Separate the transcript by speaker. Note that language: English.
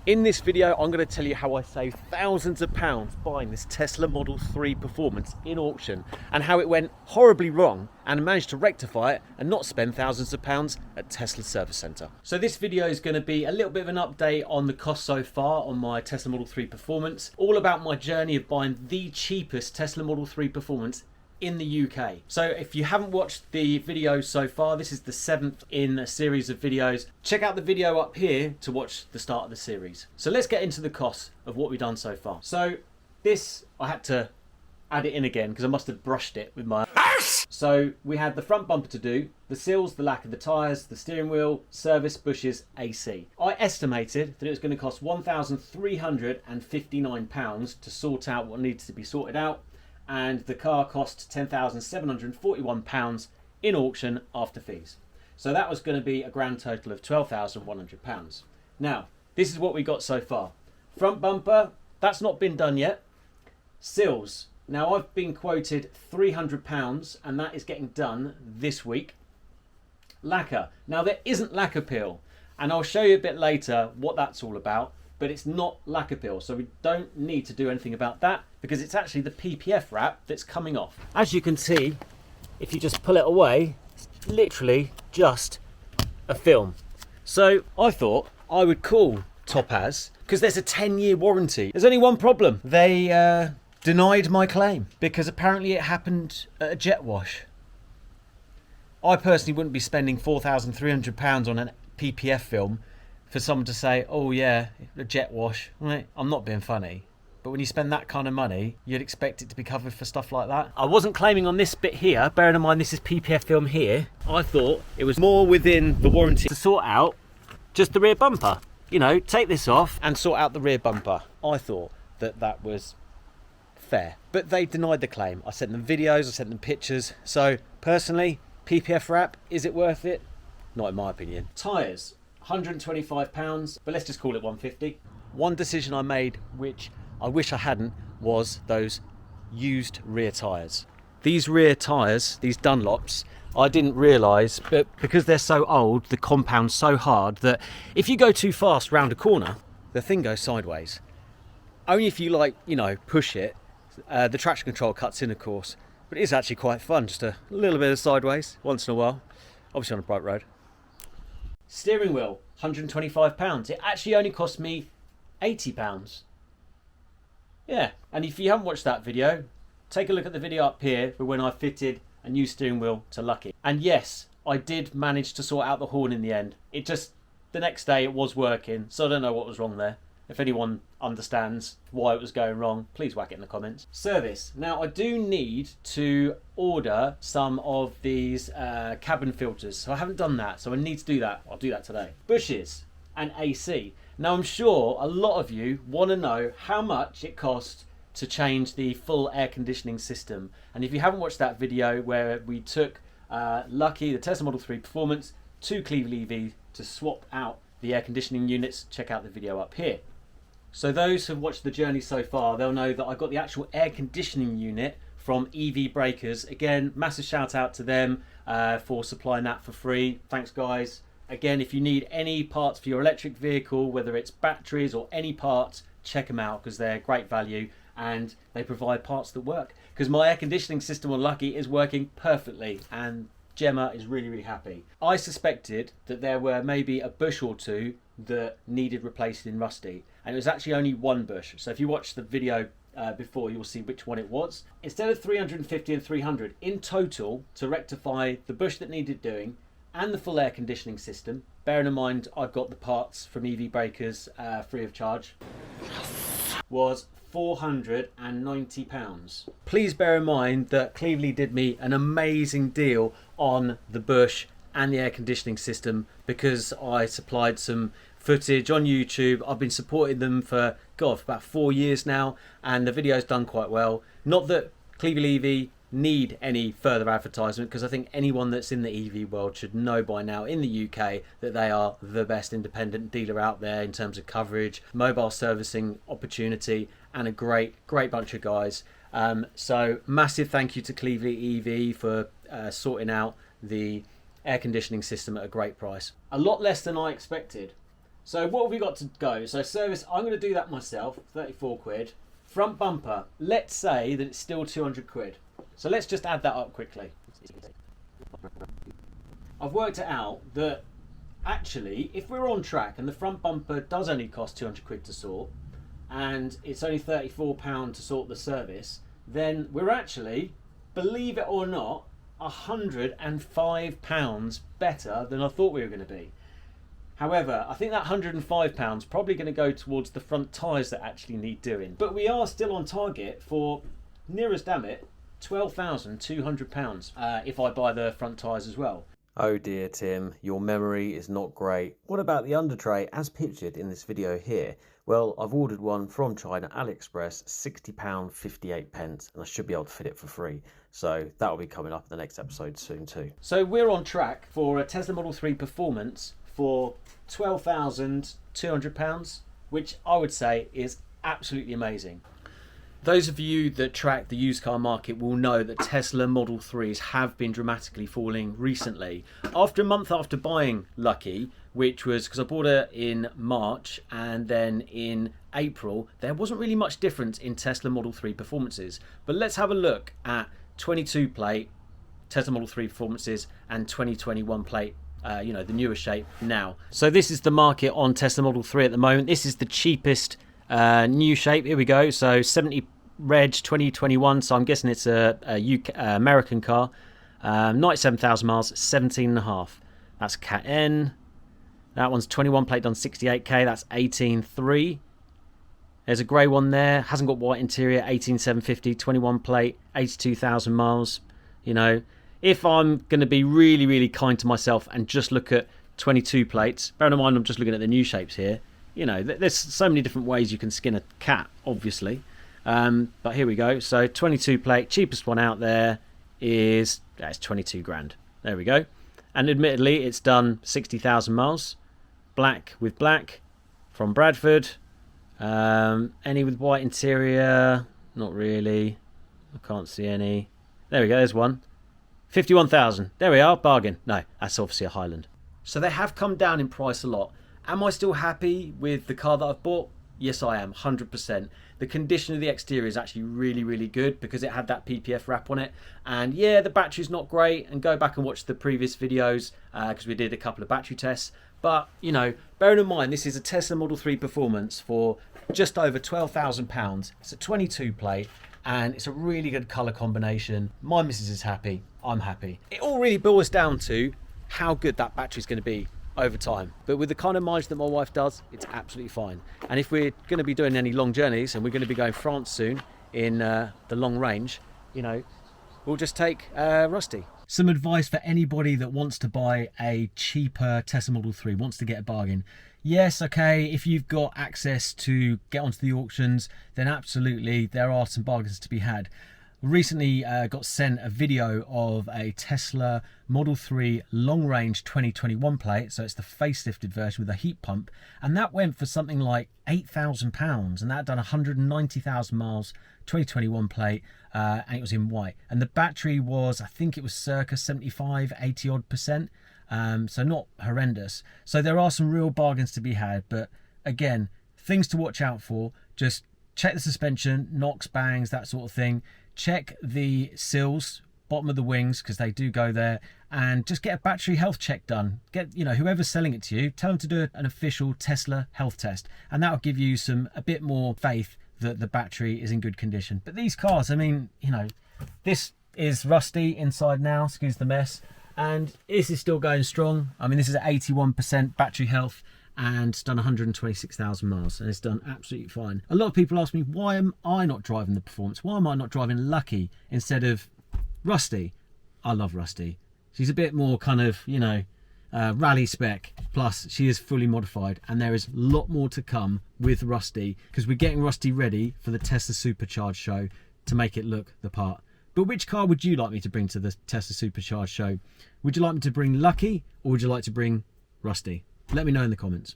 Speaker 1: In this video, I'm going to tell you how I saved thousands of pounds buying this Tesla Model 3 Performance in auction and how it went horribly wrong and managed to rectify it and not spend thousands of pounds at Tesla Service Centre. So this video is going to be a little bit of an update on the cost so far on my Tesla Model 3 Performance, all about my journey of buying the cheapest Tesla Model 3 Performance in the UK. So if you haven't watched the video so far, this is the 7th in a series of videos. Check out the video up here to watch the start of the series. So let's get into the costs of what we've done so far. So this, I had to add it in again because I must have brushed it with my... So we had the front bumper to do, the seals, the lack of the tyres, the steering wheel, service, bushes, AC. I estimated that it was going to cost £1,359 to sort out what needs to be sorted out, and the car cost £10,741 in auction after fees. So that was going to be a grand total of £12,100. Now, this is what we got so far. Front bumper, that's not been done yet. Seals, now I've been quoted £300 and that is getting done this week. Lacquer, now there isn't lacquer peel and I'll show you a bit later what that's all about. But it's not lacquer peel, so we don't need to do anything about that because it's actually the PPF wrap that's coming off. As you can see, if you just pull it away, it's literally just a film. So I thought I would call Topaz because there's a 10-year warranty. There's only one problem. They denied my claim because apparently it happened at a jet wash. I personally wouldn't be spending £4,300 on a PPF film for someone to say, oh yeah, a jet wash. Right? I'm not being funny. But when you spend that kind of money, you'd expect it to be covered for stuff like that. I wasn't claiming on this bit here, bearing in mind this is PPF film here. I thought it was more within the warranty to sort out just the rear bumper. You know, take this off and sort out the rear bumper. I thought that that was fair. But they denied the claim. I sent them videos, I sent them pictures. So personally, PPF wrap, is it worth it? Not in my opinion. Tyres. £125, but let's just call it 150. One decision I made, which I wish I hadn't, was those used rear tyres. These rear tyres, these Dunlops, I didn't realise, but because they're so old, the compound's so hard that if you go too fast round a corner, the thing goes sideways. Only if you push it, the traction control cuts in, of course, but it is actually quite fun, just a little bit of sideways once in a while, obviously on a bright road. Steering wheel, £125. It actually only cost me £80. Yeah, and if you haven't watched that video, take a look at the video up here for when I fitted a new steering wheel to Luckee. And yes, I did manage to sort out the horn in the end. It just, the next day it was working, so I don't know what was wrong there. If anyone understands why it was going wrong, please whack it in the comments. Service. Now I do need to order some of these cabin filters. So I haven't done that, so I need to do that. I'll do that today. Bushes and AC. Now I'm sure a lot of you want to know how much it costs to change the full air conditioning system. And if you haven't watched that video where we took Luckee, the Tesla Model 3 Performance, to Cleevely EV to swap out the air conditioning units, check out the video up here. So those who've watched the journey so far, they'll know that I got the actual air conditioning unit from EV Breakers. Again, massive shout out to them for supplying that for free. Thanks guys. Again, if you need any parts for your electric vehicle, whether it's batteries or any parts, check them out because they're great value and they provide parts that work. Because my air conditioning system on Luckee is working perfectly and Gemma is really, really happy. I suspected that there were maybe a bush or two that needed replacing in rusty, and it was actually only one bush. So if you watch the video before, you'll see which one it was. Instead of 350 and 300 in total to rectify the bush that needed doing and the full air conditioning system, bearing in mind I've got the parts from EV Breakers free of charge, was £490. Please bear in mind that Cleevely did me an amazing deal on the bush and the air conditioning system because I supplied some footage on YouTube. I've been supporting them for about 4 years now and the video's done quite well. Not that Cleevely EV need any further advertisement because I think anyone that's in the EV world should know by now in the UK that they are the best independent dealer out there in terms of coverage, mobile servicing opportunity, and a great bunch of guys. So massive thank you to Cleevely EV for sorting out the air conditioning system at a great price. A lot less than I expected. So what have we got to go? So service, I'm going to do that myself, 34 quid. Front bumper, let's say that it's still 200 quid. So let's just add that up quickly. I've worked it out that actually, if we're on track and the front bumper does only cost 200 quid to sort, and it's only £34 to sort the service, then we're actually, believe it or not, £105 better than I thought we were going to be. However, I think that £105 is probably going to go towards the front tyres that actually need doing. But we are still on target for, near as damn it, £12,200 if I buy the front tyres as well.
Speaker 2: Oh dear Tim, your memory is not great. What about the under tray as pictured in this video here? Well, I've ordered one from China, AliExpress, £60.58, and I should be able to fit it for free. So that'll be coming up in the next episode soon too.
Speaker 1: So we're on track for a Tesla Model 3 Performance for £12,200, which I would say is absolutely amazing. Those of you that track the used car market will know that Tesla Model 3s have been dramatically falling recently. After a month after buying Luckee, which was because I bought it in March and then in April, there wasn't really much difference in Tesla Model 3 performances. But let's have a look at 22 plate Tesla Model 3 performances and 2021 plate, you know, the newer shape now. So this is the market on Tesla Model 3 at the moment. This is the cheapest new shape. Here we go. So 70 Reg 2021, so I'm guessing it's a UK, American car. 97,000 miles, 17.5. That's Cat N. That one's 21 plate, done 68k. That's 18.3. There's a grey one there, hasn't got white interior, 18,750, 21 plate, 82,000 miles. You know, if I'm going to be really, really kind to myself and just look at 22 plates, bearing in mind I'm just looking at the new shapes here, you know, there's so many different ways you can skin a cat, obviously. But here we go. So 22 plate, cheapest one out there is, it's 22 grand. There we go. And admittedly, it's done 60,000 miles. Black with black from Bradford. Any with white interior? Not really. I can't see any. There we go. There's one. 51,000. There we are. Bargain. No, that's obviously a Highland. So they have come down in price a lot. Am I still happy with the car that I've bought? Yes, I am, 100%. The condition of the exterior is actually really, really good because it had that PPF wrap on it. And yeah, the battery's not great. And go back and watch the previous videos because we did a couple of battery tests. But, you know, bearing in mind, this is a Tesla Model 3 Performance for just over £12,000. It's a 22 plate and it's a really good colour combination. My missus is happy. I'm happy. It all really boils down to how good that battery's going to be over time, but with the kind of mileage that my wife does, it's absolutely fine. And if we're going to be doing any long journeys, and we're going to be going France soon in the long range, you know, we'll just take Rusty. Some advice for anybody that wants to buy a cheaper Tesla Model 3, wants to get a bargain. Yes, okay, if you've got access to get onto the auctions, then absolutely there are some bargains to be had. Recently got sent a video of a Tesla Model 3 long range 2021 plate, so it's the facelifted version with a heat pump, and that went for something like £8,000, and that had done 190,000 miles, 2021 plate, and it was in white. And the battery was, I think it was circa 75, 80 odd percent, so not horrendous. So there are some real bargains to be had, but again, things to watch out for. Just check the suspension, knocks, bangs, that sort of thing. Check the sills, bottom of the wings, because they do go there, and just get a battery health check done. Get, you know, whoever's selling it to you, tell them to do an official Tesla health test, and that'll give you a bit more faith that the battery is in good condition. But these cars, I mean, you know, this is rusty inside now, excuse the mess, and this is still going strong. I mean, this is at 81% battery health, and it's done 126,000 miles, and it's done absolutely fine. A lot of people ask me, why am I not driving the Performance? Why am I not driving Luckee instead of Rusty? I love Rusty. She's a bit more kind of, you know, rally spec, plus she is fully modified, and there is a lot more to come with Rusty because we're getting Rusty ready for the Tesla Supercharged show to make it look the part. But which car would you like me to bring to the Tesla Supercharged show? Would you like me to bring Luckee, or would you like to bring Rusty? Let me know in the comments.